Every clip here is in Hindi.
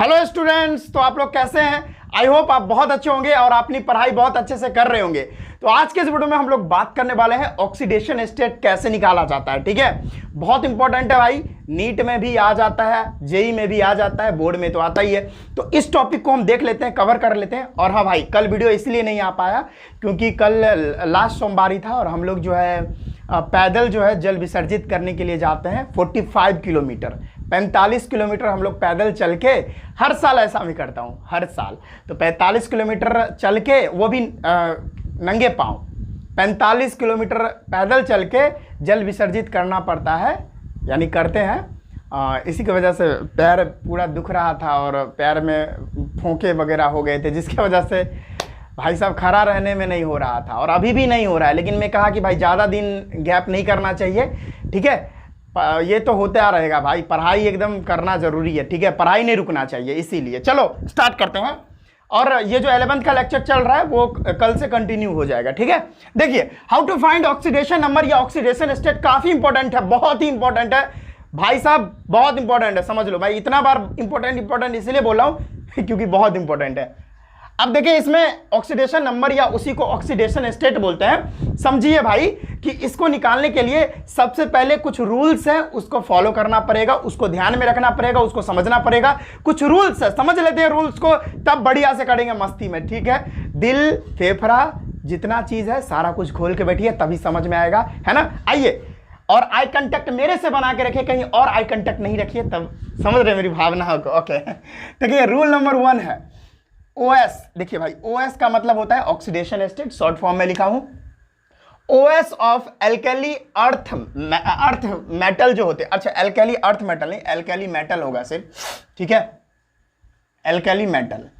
हेलो स्टूडेंट्स, तो आप लोग कैसे हैं? आई होप आप बहुत अच्छे होंगे और अपनी पढ़ाई बहुत अच्छे से कर रहे होंगे। तो आज के इस वीडियो में हम लोग बात करने वाले हैं ऑक्सीडेशन स्टेट कैसे निकाला जाता है। ठीक है, बहुत इंपॉर्टेंट है भाई, नीट में भी आ जाता है, जेई में भी आ जाता है, बोर्ड में तो आता ही है। तो इस टॉपिक को हम देख लेते हैं, कवर कर लेते हैं। और हाँ भाई, कल वीडियो इसलिए नहीं आ पाया क्योंकि कल लास्ट सोमवारी था और हम लोग जो है पैदल जो है जल विसर्जित करने के लिए जाते हैं 45 किलोमीटर, 45 किलोमीटर हम लोग पैदल चल के, हर साल ऐसा मैं करता हूँ, हर साल। तो 45 किलोमीटर चल के, वो भी नंगे पाँव 45 किलोमीटर पैदल चल के जल विसर्जित करना पड़ता है, यानी करते हैं। इसी की वजह से पैर पूरा दुख रहा था और पैर में फोंके वगैरह हो गए थे, जिसकी वजह से भाई साहब खड़ा रहने में नहीं हो रहा था और अभी भी नहीं हो रहा है। लेकिन मैं कहा कि भाई ज़्यादा दिन गैप नहीं करना चाहिए। ठीक है, ये तो होते आ रहेगा भाई, पढ़ाई एकदम करना जरूरी है। ठीक है, पढ़ाई नहीं रुकना चाहिए, इसीलिए चलो स्टार्ट करते हैं। और ये जो 11th का लेक्चर चल रहा है वो कल से कंटिन्यू हो जाएगा। ठीक है, देखिए how to find oxidation number या ऑक्सीडेशन स्टेट काफी इंपॉर्टेंट है, बहुत ही इंपॉर्टेंट है भाई साहब, बहुत इंपॉर्टेंट है। समझ लो भाई, इतना बार इंपॉर्टेंट इसलिए बोल रहा हूं क्योंकि बहुत इंपॉर्टेंट है। अब देखिए, इसमें ऑक्सीडेशन नंबर या उसी को ऑक्सीडेशन स्टेट बोलते हैं। समझिए भाई कि इसको निकालने के लिए सबसे पहले कुछ रूल्स हैं, उसको फॉलो करना पड़ेगा, उसको ध्यान में रखना पड़ेगा, उसको समझना पड़ेगा। कुछ रूल्स है, समझ लेते हैं रूल्स को, तब बढ़िया से करेंगे मस्ती में। ठीक है, दिल फेफड़ा जितना चीज है सारा कुछ खोल के बैठिए, तभी समझ में आएगा, है ना। आइए, और आई कांटेक्ट मेरे से बना के रखिए, कहीं और आई कांटेक्ट नहीं रखिए, तब समझ रहे मेरी भावना को। ओके, देखिए रूल नंबर 1 है OS। देखिए भाई, OS का मतलब होता है ऑक्सीडेशन स्टेट, शॉर्ट फॉर्म में लिखा हूं OS of alkali earth metal जो होते हैं। अच्छा, एल्कली अर्थ मेटल नहीं, एल्कली मेटल होगा सिर्फ। ठीक है, एल्कली मेटल।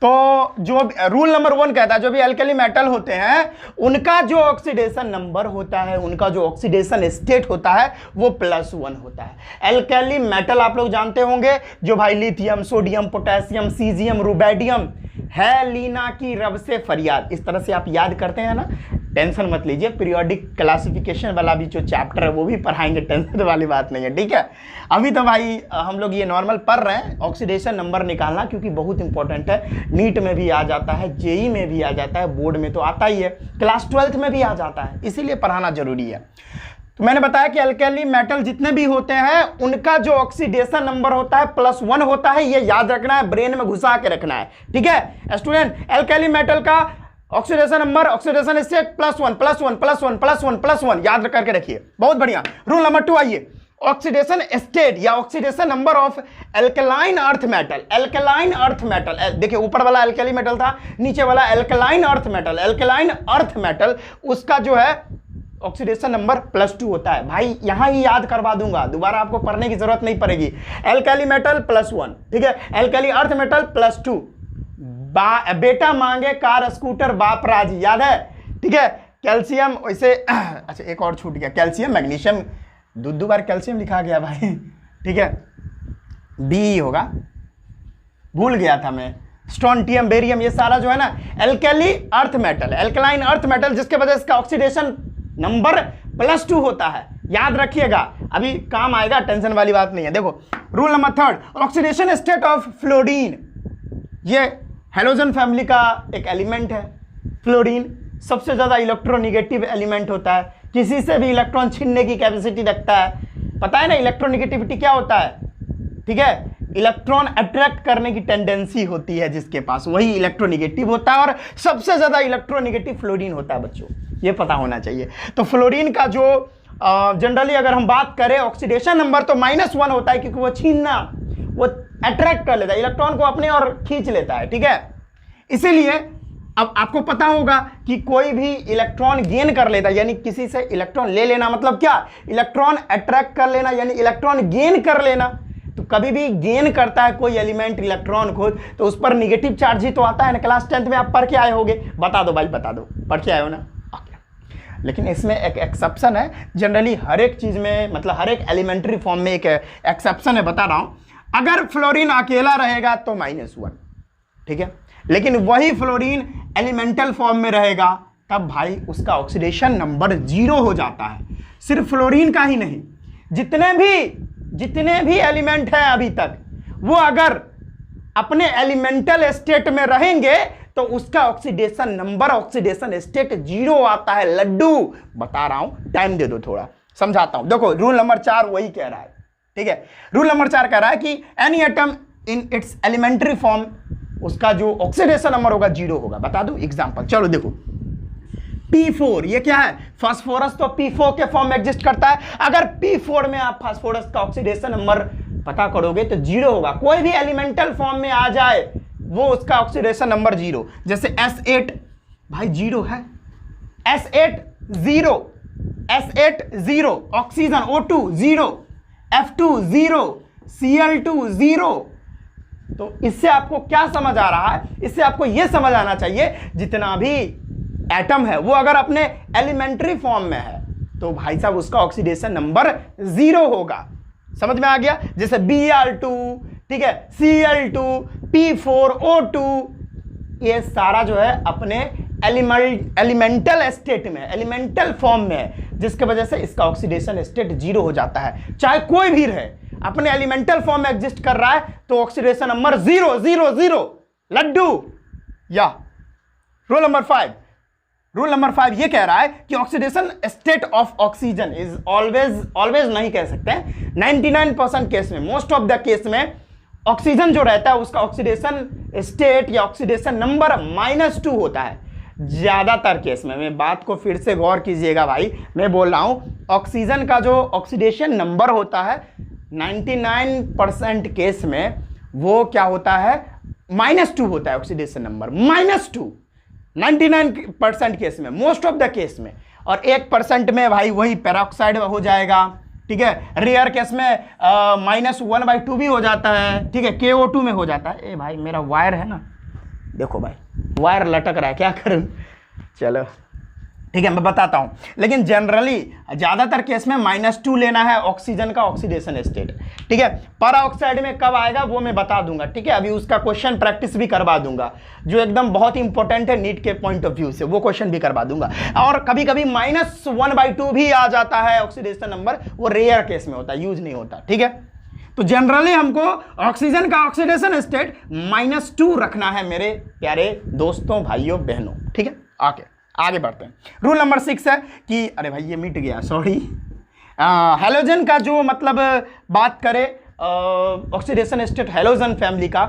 तो जो रूल नंबर 1 कहता है, जो भी एल्कली मेटल होते हैं उनका जो ऑक्सीडेशन नंबर होता है, उनका जो ऑक्सीडेशन स्टेट होता है वो +1 होता है। एल्कली मेटल आप लोग जानते होंगे, जो भाई lithium, sodium, potassium, caesium, rubidium है लीना की रब से फरियाद, इस तरह से आप याद करते हैं ना। टेंशन मत लीजिए, पीरियोडिक क्लासिफिकेशन वाला भी जो चैप्टर है वो भी पढ़ाएंगे, टेंशन वाली बात नहीं है। ठीक है, अभी तो भाई हम लोग ये नॉर्मल पढ़ रहे हैं ऑक्सीडेशन नंबर निकालना, क्योंकि बहुत इंपॉर्टेंट है। नीट में भी आ जाता है, जेई में भी आ जाता है, बोर्ड में तो आता ही है, क्लास 12th में भी आ जाता है, इसीलिए पढ़ाना जरूरी है। तो मैंने बताया कि एल्कली मेटल जितने भी होते हैं उनका जो ऑक्सीडेशन नंबर होता है +1 होता है, ये याद रखना है, ब्रेन में घुसा के रखना है। ठीक है स्टूडेंट, एल्कली मेटल का ऑक्सीडेशन नंबर, ऑक्सीडेशन स्टेट +1 याद करके रखिए, बहुत बढ़िया। रूल नंबर 2 आइए, ऑक्सीडेशन स्टेट या oxidation number of alkaline earth metal. Alkaline earth metal, देखिए ऊपर वाला एल्कली मेटल था, नीचे वाला alkaline earth metal. Alkaline earth metal उसका जो है ऑक्सीडेशन नंबर +2 होता है। भाई यहां ही याद करवा दूंगा, दोबारा आपको पढ़ने की जरूरत नहीं पड़ेगी। एल्कली मेटल +1, ठीक है, एल्कली अर्थ मेटल +2। बेटा मांगे कार स्कूटर बाप राजी, याद है। ठीक है, कैल्शियम वैसे अच्छा एक और छूट गया, कैल्शियम मैग्नीशियम, दो बार कैल्शियम लिखा गया भाई। ठीक है, बी होगा, भूल गया था मैं। स्ट्रोंटियम, बेरियम, ये सारा जो है ना alkali earth metal, alkaline earth metal, जिसके वजह से इसका ऑक्सीडेशन नंबर +2 होता है। याद रखिएगा, अभी काम आएगा, टेंशन वाली बात नहीं है। देखो rule number 3, oxidation state of fluorine. ये हेलोजन फैमिली का एक एलिमेंट है। फ्लोरीन सबसे ज्यादा इलेक्ट्रोनिगेटिव एलिमेंट होता है, किसी से भी इलेक्ट्रॉन छीनने की कैपेसिटी रखता है। पता है ना इलेक्ट्रोनिगेटिविटी क्या होता है? ठीक है, इलेक्ट्रॉन अट्रैक्ट करने की टेंडेंसी होती है जिसके पास, वही इलेक्ट्रोनिगेटिव होता है। और सबसे ज्यादा इलेक्ट्रोनिगेटिव फ्लोरीन होता है बच्चों, ये पता होना चाहिए। तो फ्लोरीन का जो जनरली अगर हम बात करें ऑक्सीडेशन नंबर, तो -1 होता है, क्योंकि वो छीनना, वो अट्रैक्ट कर लेता है, इलेक्ट्रॉन को अपने और खींच लेता है। ठीक है, इसीलिए अब आपको पता होगा कि कोई भी इलेक्ट्रॉन गेन कर लेता है, यानी किसी से इलेक्ट्रॉन ले लेना, मतलब क्या, इलेक्ट्रॉन अट्रैक्ट कर लेना, यानी इलेक्ट्रॉन गेन कर लेना। तो कभी भी गेन करता है कोई एलिमेंट इलेक्ट्रॉन को, तो उस पर निगेटिव चार्ज ही तो आता है ना। क्लास 10th में आप पढ़ के आए होंगे, बता दो भाई, बता दो, पढ़ के आए हो ना। लेकिन इसमें एक एक्सेप्शन है, जनरली हर एक चीज में, मतलब हर एक एलिमेंट्री फॉर्म में एक एक्सेप्शन है, बता रहा हूं। अगर फ्लोरीन अकेला रहेगा तो -1, ठीक है, लेकिन वही फ्लोरीन एलिमेंटल फॉर्म में रहेगा तब भाई उसका ऑक्सीडेशन नंबर 0 हो जाता है। सिर्फ फ्लोरीन का ही नहीं, जितने भी एलिमेंट हैं अभी तक, वो अगर अपने एलिमेंटल स्टेट में रहेंगे तो उसका ऑक्सीडेशन नंबर, ऑक्सीडेशन स्टेट 0 आता है। लड्डू बता रहा हूं, टाइम दे दो थोड़ा, समझाता हूं। देखो रूल नंबर 4 वही कह रहा है, ठीक है। रूल नंबर 4 कह रहा है कि any atom in its elementary form, उसका जो ऑक्सीडेशन नंबर होगा 0 होगा। बता दूं एग्जांपल, चलो देखो P4, ये क्या है? फास्फोरस तो P4 के फॉर्म में एग्जिस्ट करता है। अगर P4 में आप फास्फोरस का ऑक्सीडेशन नंबर पता करोगे तो 0 होगा। कोई भी एलिमेंटल फॉर्म में आ जाए वो उसका ऑक्सीडेशन नंबर 0। जैसे S8 भाई 0 है, S8 0, S8 0, oxygen O2 0, F2 0, Cl2 0। तो इससे आपको क्या समझ आ रहा है? इससे आपको यह समझ आना चाहिए जितना भी एटम है वो अगर अपने एलिमेंट्री फॉर्म में है तो भाई साहब उसका ऑक्सीडेशन नंबर 0 होगा। समझ में आ गया? जैसे Br2, ठीक है, Cl2, P4, O2, ये सारा जो है अपने एलिमेंटल स्टेट में, एलिमेंटल फॉर्म में है, जिसके वजह से इसका ऑक्सीडेशन स्टेट 0 हो जाता है। चाहे कोई भी रहे, अपने एलिमेंटल फॉर्म में एग्जिस्ट कर रहा है तो ऑक्सीडेशन नंबर 0 0 0। लड्डू या रूल नंबर 5, रूल नंबर 5 ये कह रहा है कि oxidation state of oxygen is always नहीं कह सकते हैं, 99% केस में, मोस्ट ऑफ द केस में ऑक्सीजन जो रहता है उसका ऑक्सीडेशन स्टेट या ऑक्सीडेशन नंबर -2 होता है ज्यादातर केस में। मैं बात को फिर से गौर कीजिएगा भाई, मैं बोल रहा हूं ऑक्सीजन का जो ऑक्सीडेशन नंबर होता है 99% केस में वो क्या होता है? -2 होता है ऑक्सीडेशन नंबर, -2 99% केस में, मोस्ट ऑफ द केस में। और 1% में भाई वही पेरोक्साइड हो जाएगा, ठीक है। रेयर केस में -1/2 भी हो जाता है, ठीक है, KO2 में हो जाता है। ए भाई मेरा वायर है ना, देखो भाई वायर लटक रहा है, क्या करूं? चलो ठीक है मैं बताता हूं, लेकिन जनरली ज्यादातर केस में -2 लेना है ऑक्सीजन का ऑक्सीडेशन स्टेट, ठीक है। पेरोक्साइड में कब आएगा वो मैं बता दूंगा, ठीक है। अभी उसका क्वेश्चन प्रैक्टिस भी करवा दूंगा जो एकदम बहुत इंपॉर्टेंट है नीट के पॉइंट ऑफ व्यू से, वो क्वेश्चन भी करवा दूंगा। और कभी कभी -1/2 भी आ जाता है ऑक्सीडेशन नंबर, वो रेयर केस में होता है, यूज नहीं होता, ठीक है। तो जनरली हमको ऑक्सीजन का ऑक्सीडेशन स्टेट -2 रखना है मेरे प्यारे दोस्तों, भाइयों, बहनों, ठीक है। आगे बढ़ते हैं। रूल नंबर 6 है कि अरे भाई ये मिट गया, सॉरी। हेलोजन का जो मतलब बात करें ऑक्सीडेशन स्टेट हेलोजन फैमिली का,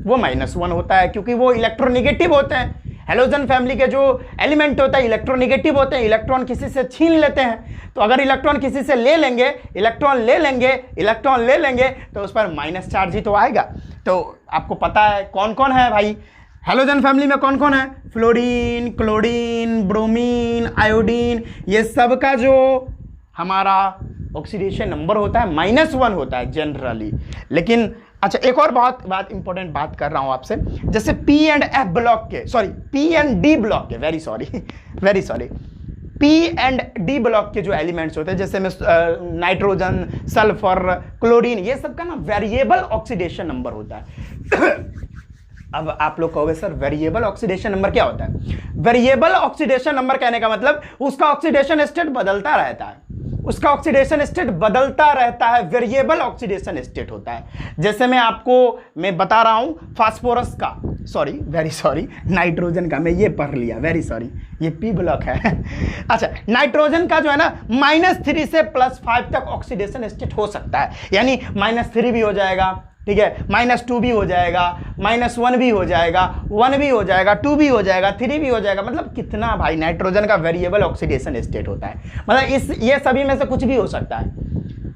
वो -1 होता है क्योंकि वो इलेक्ट्रोनेगेटिव होते हैं। हेलोजन फैमिली के जो एलिमेंट होता है इलेक्ट्रोनेगेटिव होते हैं, इलेक्ट्रॉन किसी से छीन लेते हैं। तो अगर इलेक्ट्रॉन किसी से ले लेंगे, इलेक्ट्रॉन ले लेंगे तो उस पर माइनस चार्ज ही तो आएगा। तो आपको पता है कौन कौन है भाई हेलोजन फैमिली में, कौन कौन है? फ्लोरीन, क्लोरीन, ब्रोमीन, आयोडीन, ये सब का जो हमारा ऑक्सीडेशन नंबर होता है -1 होता है जनरली। लेकिन अच्छा एक और बात इंपॉर्टेंट बात कर रहा हूं आपसे, जैसे P एंड F ब्लॉक के, sorry P and D block के, very sorry P and D block के जो एलिमेंट्स होते हैं, जैसे में नाइट्रोजन, सल्फर, क्लोरीन, ये सब का ना वेरिएबल ऑक्सीडेशन नंबर होता है। अब आप लोग कहोगे सर वेरिएबल ऑक्सीडेशन नंबर क्या होता है? वेरिएबल ऑक्सीडेशन नंबर कहने का मतलब उसका ऑक्सीडेशन स्टेट बदलता रहता है, उसका ऑक्सीडेशन स्टेट बदलता रहता है, वेरिएबल ऑक्सीडेशन स्टेट होता है। जैसे मैं बता रहा हूं फास्फोरस का, वेरी सॉरी नाइट्रोजन का, मैं ये पढ़ लिया, वेरी सॉरी, ये P ब्लॉक है। अच्छा नाइट्रोजन का जो है ना -3 से +5 तक ऑक्सीडेशन स्टेट हो सकता है, यानी -3 भी हो जाएगा, ठीक है, -2 भी हो जाएगा, -1 भी हो जाएगा, 1 भी हो जाएगा, 2 भी हो जाएगा, 3 भी हो जाएगा। मतलब कितना भाई नाइट्रोजन का वेरिएबल ऑक्सीडेशन स्टेट होता है, मतलब ये सभी में से कुछ भी हो सकता है।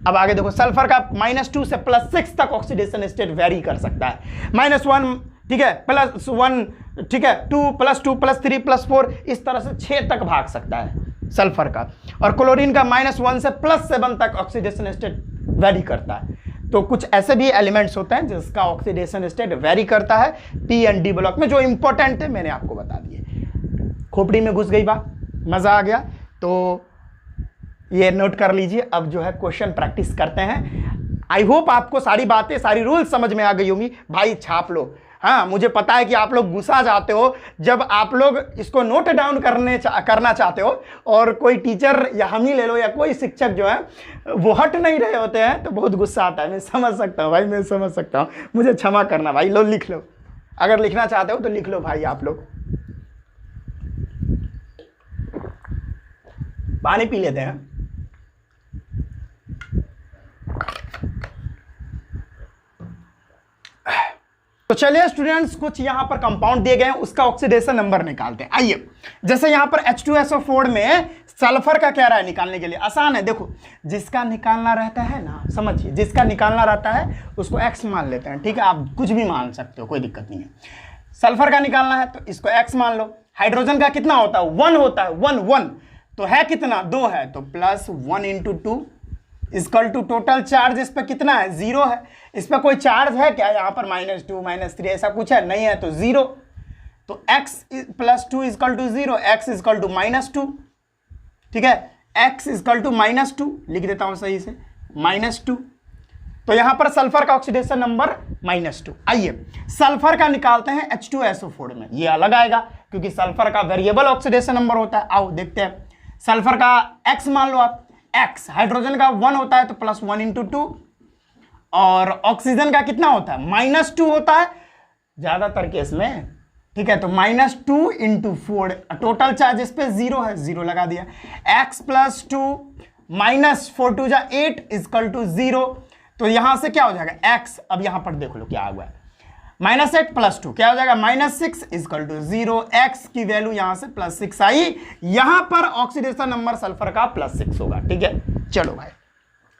अब आगे देखो सल्फर का -2 से +6 तक ऑक्सीडेशन स्टेट वेरी कर सकता है, -1, ठीक है, +1, ठीक है, 2 +2 +3 +4, इस तरह से 6 तक भाग सकता है सल्फर का। और क्लोरीन का -1 से +7 तक ऑक्सीडेशन स्टेट वेरी करता है। तो कुछ ऐसे भी एलिमेंट्स होते हैं जिसका ऑक्सीडेशन स्टेट वेरी करता है P एंड D ब्लॉक में। जो इंपॉर्टेंट है मैंने आपको बता दिए। खोपड़ी में घुस गई बात, मजा आ गया तो ये नोट कर लीजिए। अब जो है क्वेश्चन प्रैक्टिस करते हैं। आई होप आपको सारी बातें, सारी रूल्स समझ में आ गई होंगी। भाई छाप लो, हाँ, मुझे पता है कि आप लोग गुस्सा जाते हो जब आप लोग इसको नोट डाउन करना चाहते हो और कोई टीचर या हम ही ले लो या कोई शिक्षक जो है वो हट नहीं रहे होते हैं, तो बहुत गुस्सा आता है। मैं समझ सकता हूँ भाई, मैं समझ सकता हूँ, मुझे क्षमा करना भाई। लो लिख लो, अगर लिखना चाहते हो तो लिख लो भाई। आप लोग पानी पी लेते हैं। तो चलिए स्टूडेंट्स, कुछ यहां पर कंपाउंड दिए गए हैं, उसका ऑक्सीडेशन नंबर निकालते हैं। आइए, जैसे यहां पर H2SO4 में सल्फर का क्या रहा है निकालने के लिए, आसान है। देखो, जिसका निकालना रहता है ना, समझिए, जिसका निकालना रहता है उसको X मान लेते हैं, ठीक है। आप कुछ भी मान सकते हो, कोई दिक्कत नहीं है। सल्फर का निकालना है तो इसको X मान लो। हाइड्रोजन का कितना होता है, 1 होता है, 1 तो है कितना, 2 है, तो +1 × 2 इक्वल टू टोटल चार्ज इस पर कितना है, 0 है। इस पर कोई चार्ज है क्या, यहाँ पर -2 -3 ऐसा कुछ है, नहीं है, तो 0। तो x + 2 = 0, x = -2, ठीक है। x = -2 लिख देता हूं सही से, -2। तो यहां पर सल्फर का ऑक्सीडेशन नंबर -2। आइए सल्फर का निकालते हैं H2SO4 में, ये अलग आएगा क्योंकि सल्फर का वेरिएबल ऑक्सीडेशन नंबर होता है। आओ देखते हैं। सल्फर का x मान लो आप, x, हाइड्रोजन का 1 होता है तो +1 × 2, और ऑक्सीजन का कितना होता है, -2 होता है ज्यादातर केस में, ठीक है। तो -2 × 4, टोटल चार्ज इस पे 0 है, 0 लगा दिया। x + 2 -4 × 2 = 8 = 0। तो यहां से क्या हो जाएगा, x, अब यहां पर देख लो क्या हुआ है, -8 + 2 क्या हो जाएगा, -6 = 0। x की वैल्यू यहां से +6 आई, यहां पर ऑक्सीडेशन नंबर सल्फर का +6 होगा, ठीक है। चलो भाई,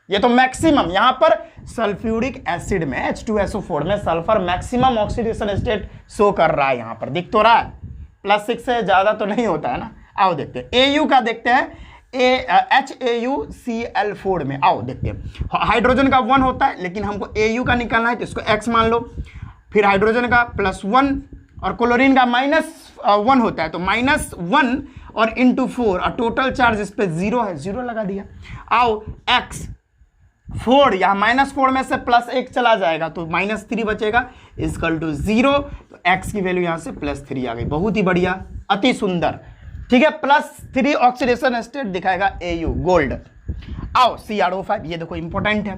ये तो मैक्सिमम, यहां पर सल्फ्यूरिक एसिड में H2SO4 में sulphur maximum oxidation state show कर रहा है, यहां पर दिख तो रहा है, +6 से ज्यादा तो नहीं होता है ना। आओ देखते हैं Au का, देखते हैं HAuCl4 में, आओ देखते हैं। हाइड्रोजन का 1 होता है, लेकिन हमको Au का निकालना है तो इसको x मान लो। फिर हाइड्रोजन का +1 और क्लोरीन का -1 होता है तो -1 और × 4, और टोटल चार्ज इस पे 0 है, 0 लगा दिया। आओ x 4, यहाँ -4 में से +1 चला जाएगा तो -3 बचेगा, = 0। तो x की वैल्यू यहाँ से +3 आ गई, बहुत ही बढ़िया, अति सुंदर, ठीक है। +3 ऑक्सीडेशन स्टेट दिखाएगा Au, गोल्ड। आओ CrO5, ये देखो इंपॉर्टेंट है,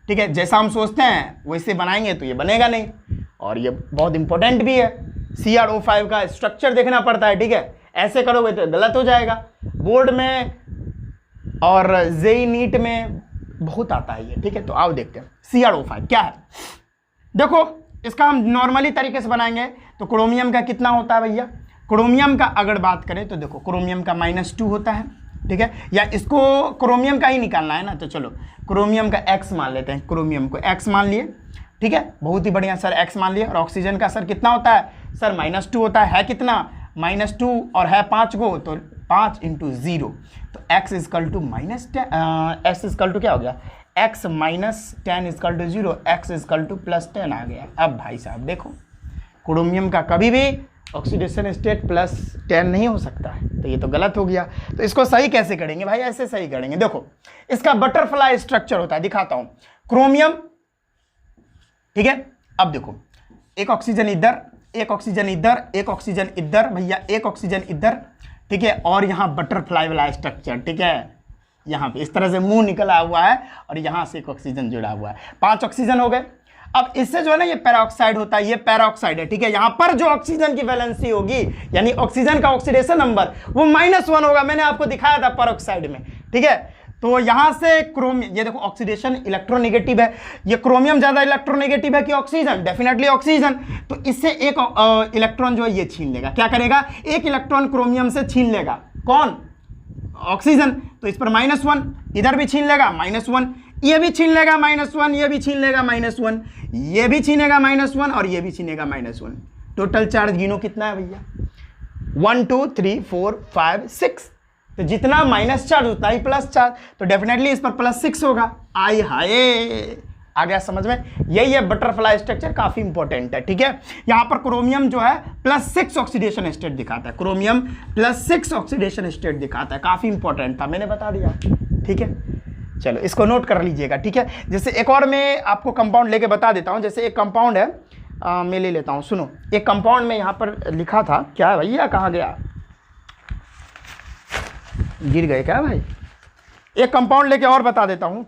ठीक है। जैसा हम सोचते हैं वैसे बनाएंगे तो ये बनेगा नहीं, और ये बहुत इंपॉर्टेंट भी है। CrO5 का स्ट्रक्चर देखना पड़ता है, ठीक है। ऐसे करोगे तो गलत हो जाएगा। बोर्ड में और जेई नीट में बहुत आता है ये, ठीक है। तो आओ देखते हैं CrO5 क्या है। देखो, इसका हम नॉर्मली तरीके से बनाएंगे तो क्रोमियम का कितना होता है भैया, क्रोमियम का अगर बात करें तो देखो क्रोमियम का -2 होता है, ठीक है। या इसको क्रोमियम का ही निकालना है ना, तो चलो क्रोमियम का x मान लेते हैं, क्रोमियम को x मान लिए, ठीक है। बहुत ही बढ़िया सर, x मान लिए। और ऑक्सीजन का सर कितना होता है, सर -2 होता है कितना, -2 और है 5 को, तो 5 × 0, तो x = -10, s = क्या हो गया, x - 10 = 0, x = +10 आ गया। अब भाई साहब देखो, क्रोमियम का कभी भी ऑक्सीडेशन स्टेट +10 नहीं हो सकता है, तो ये तो गलत हो गया। तो इसको सही कैसे करेंगे भाई, ऐसे सही करेंगे। देखो, इसका बटरफ्लाई स्ट्रक्चर होता है, दिखाता हूं। क्रोमियम, ठीक है। अब देखो, एक ऑक्सीजन इधर, एक ऑक्सीजन इधर, एक ऑक्सीजन इधर, भैया एक ऑक्सीजन इधर, ठीक है। और यहाँ बटरफ्लाई वाला स्ट्रक्चर, ठीक है। यहाँ पे इस तरह से मुंह निकला हुआ है और यहाँ से एक ऑक्सीजन जुड़ा हुआ है, 5 ऑक्सीजन हो गए। अब इससे जो है ना, ये पैराऑक्साइड होता है, ये पैराऑक्साइड है, ठीक है। यहाँ पर जो ऑक्सीजन की वैलेंसी होगी, यानी ऑक्सीजन का ऑक्सीडेशन नंबर, वो -1 होगा। मैंने आपको दिखाया था पैराऑक्साइड में, ठीक है। तो यहां से क्रोमियम, ये देखो ऑक्सीडेशन इलेक्ट्रोनेगेटिव है, ये क्रोमियम ज्यादा इलेक्ट्रोनेगेटिव है कि ऑक्सीजन, डेफिनेटली ऑक्सीजन। तो इससे एक इलेक्ट्रॉन जो है ये छीन लेगा, क्या करेगा, एक इलेक्ट्रॉन क्रोमियम से छीन लेगा, कौन, ऑक्सीजन। तो इस पर -1, इधर भी छीन लेगा -1, ये भी छीन लेगा -1, ये भी छीन लेगा -1, ये भी छीनेगा -1 और ये भी छीनेगा -1। टोटल चार्ज गिनो कितना है भैया, 1 2 3 4 5 6। तो जितना माइनस चार्ज उतना ही प्लस चार्ज, तो डेफिनेटली इस पर +6 होगा। आई हाय, आ गया समझ में। यही है बटरफ्लाई स्ट्रक्चर, काफी इंपॉर्टेंट है, ठीक है। यहां पर क्रोमियम जो है +6 ऑक्सीडेशन स्टेट दिखाता है, क्रोमियम +6 ऑक्सीडेशन स्टेट दिखाता है, काफी इंपॉर्टेंट था, मैंने बता दिया, ठीक है। चलो इसको नोट कर लीजिएगा, ठीक है। जैसे एक और मैं आपको कंपाउंड लेके बता देता हूं। जैसे एक कंपाउंड है मैं ले लेता हूँ। सुनो, एक कंपाउंड में यहाँ पर लिखा था, क्या है भैया, कहाँ गया, गिर गए क्या भाई? एक कंपाउंड लेके और बता देता हूँ।